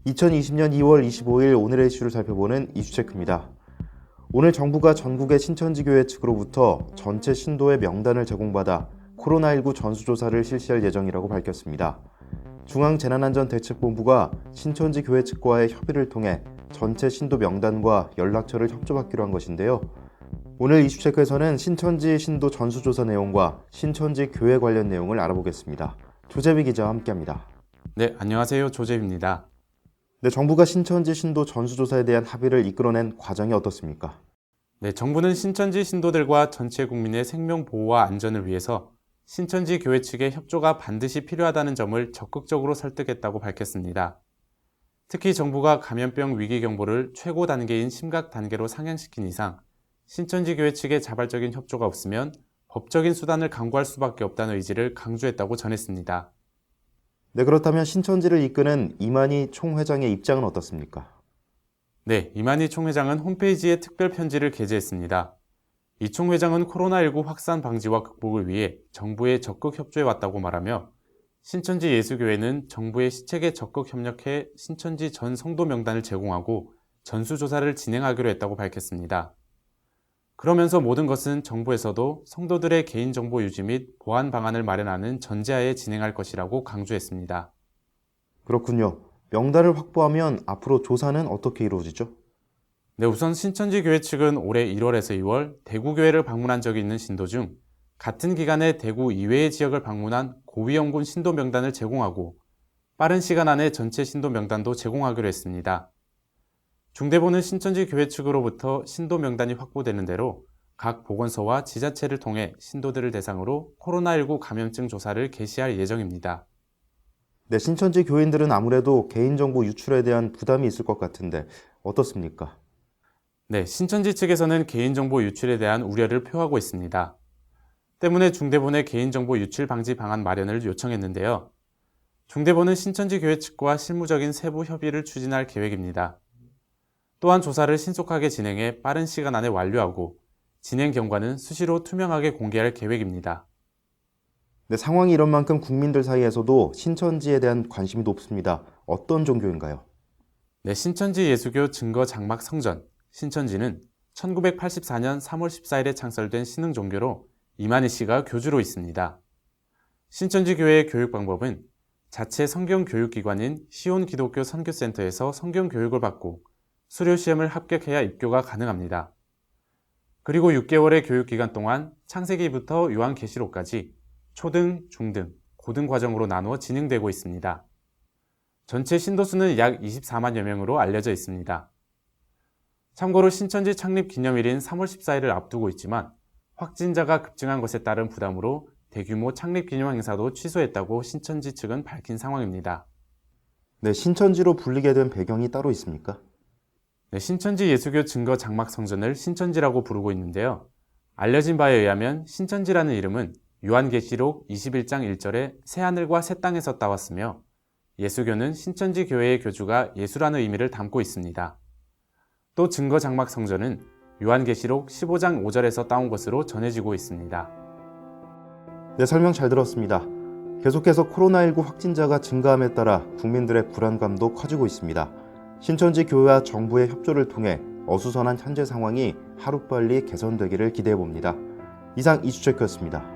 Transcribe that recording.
2020년 2월 25일 오늘의 이슈를 살펴보는 이슈체크입니다. 오늘 정부가 전국의 신천지교회 측으로부터 전체 신도의 명단을 제공받아 코로나19 전수조사를 실시할 예정이라고 밝혔습니다. 중앙재난안전대책본부가 신천지교회 측과의 협의를 통해 전체 신도 명단과 연락처를 협조받기로 한 것인데요. 오늘 이슈체크에서는 신천지 신도 전수조사 내용과 신천지 교회 관련 내용을 알아보겠습니다. 조재비 기자와 함께합니다. 네, 안녕하세요. 조재비입니다. 네, 정부가 신천지 신도 전수조사에 대한 합의를 이끌어낸 과정이 어떻습니까? 네, 정부는 신천지 신도들과 전체 국민의 생명 보호와 안전을 위해서 신천지 교회 측의 협조가 반드시 필요하다는 점을 적극적으로 설득했다고 밝혔습니다. 특히 정부가 감염병 위기 경보를 최고 단계인 심각 단계로 상향시킨 이상 신천지 교회 측의 자발적인 협조가 없으면 법적인 수단을 강구할 수밖에 없다는 의지를 강조했다고 전했습니다. 네, 그렇다면 신천지를 이끄는 이만희 총회장의 입장은 어떻습니까? 네, 이만희 총회장은 홈페이지에 특별 편지를 게재했습니다. 이 총회장은 코로나19 확산 방지와 극복을 위해 정부에 적극 협조해왔다고 말하며 신천지 예수교회는 정부의 시책에 적극 협력해 신천지 전 성도 명단을 제공하고 전수조사를 진행하기로 했다고 밝혔습니다. 그러면서 모든 것은 정부에서도 성도들의 개인정보 유지 및 보안 방안을 마련하는 전제하에 진행할 것이라고 강조했습니다. 그렇군요. 명단을 확보하면 앞으로 조사는 어떻게 이루어지죠? 네, 우선 신천지 교회 측은 올해 1월에서 2월 대구교회를 방문한 적이 있는 신도 중 같은 기간에 대구 이외의 지역을 방문한 고위험군 신도 명단을 제공하고 빠른 시간 안에 전체 신도 명단도 제공하기로 했습니다. 중대본은 신천지 교회 측으로부터 신도 명단이 확보되는 대로 각 보건소와 지자체를 통해 신도들을 대상으로 코로나19 감염증 조사를 개시할 예정입니다. 네, 신천지 교인들은 아무래도 개인정보 유출에 대한 부담이 있을 것 같은데 어떻습니까? 네, 신천지 측에서는 개인정보 유출에 대한 우려를 표하고 있습니다. 때문에 중대본에 개인정보 유출 방지 방안 마련을 요청했는데요. 중대본은 신천지 교회 측과 실무적인 세부 협의를 추진할 계획입니다. 또한 조사를 신속하게 진행해 빠른 시간 안에 완료하고 진행 경과는 수시로 투명하게 공개할 계획입니다. 네, 상황이 이런 만큼 국민들 사이에서도 신천지에 대한 관심이 높습니다. 어떤 종교인가요? 네, 신천지 예수교 증거 장막 성전, 신천지는 1984년 3월 14일에 창설된 신흥 종교로 이만희 씨가 교주로 있습니다. 신천지 교회의 교육 방법은 자체 성경 교육기관인 시온 기독교 선교센터에서 성경 교육을 받고 수료 시험을 합격해야 입교가 가능합니다. 그리고 6개월의 교육 기간 동안 창세기부터 요한계시록까지 초등, 중등, 고등 과정으로 나누어 진행되고 있습니다. 전체 신도수는 약 24만여 명으로 알려져 있습니다. 참고로 신천지 창립 기념일인 3월 14일을 앞두고 있지만 확진자가 급증한 것에 따른 부담으로 대규모 창립 기념 행사도 취소했다고 신천지 측은 밝힌 상황입니다. 네, 신천지로 불리게 된 배경이 따로 있습니까? 네, 신천지 예수교 증거 장막 성전을 신천지라고 부르고 있는데요. 알려진 바에 의하면 신천지라는 이름은 요한계시록 21장 1절에 새하늘과 새 땅에서 따왔으며 예수교는 신천지 교회의 교주가 예수라는 의미를 담고 있습니다. 또 증거 장막 성전은 요한계시록 15장 5절에서 따온 것으로 전해지고 있습니다. 네, 설명 잘 들었습니다. 계속해서 코로나19 확진자가 증가함에 따라 국민들의 불안감도 커지고 있습니다. 신천지 교회와 정부의 협조를 통해 어수선한 현재 상황이 하루빨리 개선되기를 기대해봅니다. 이상 이슈체크였습니다.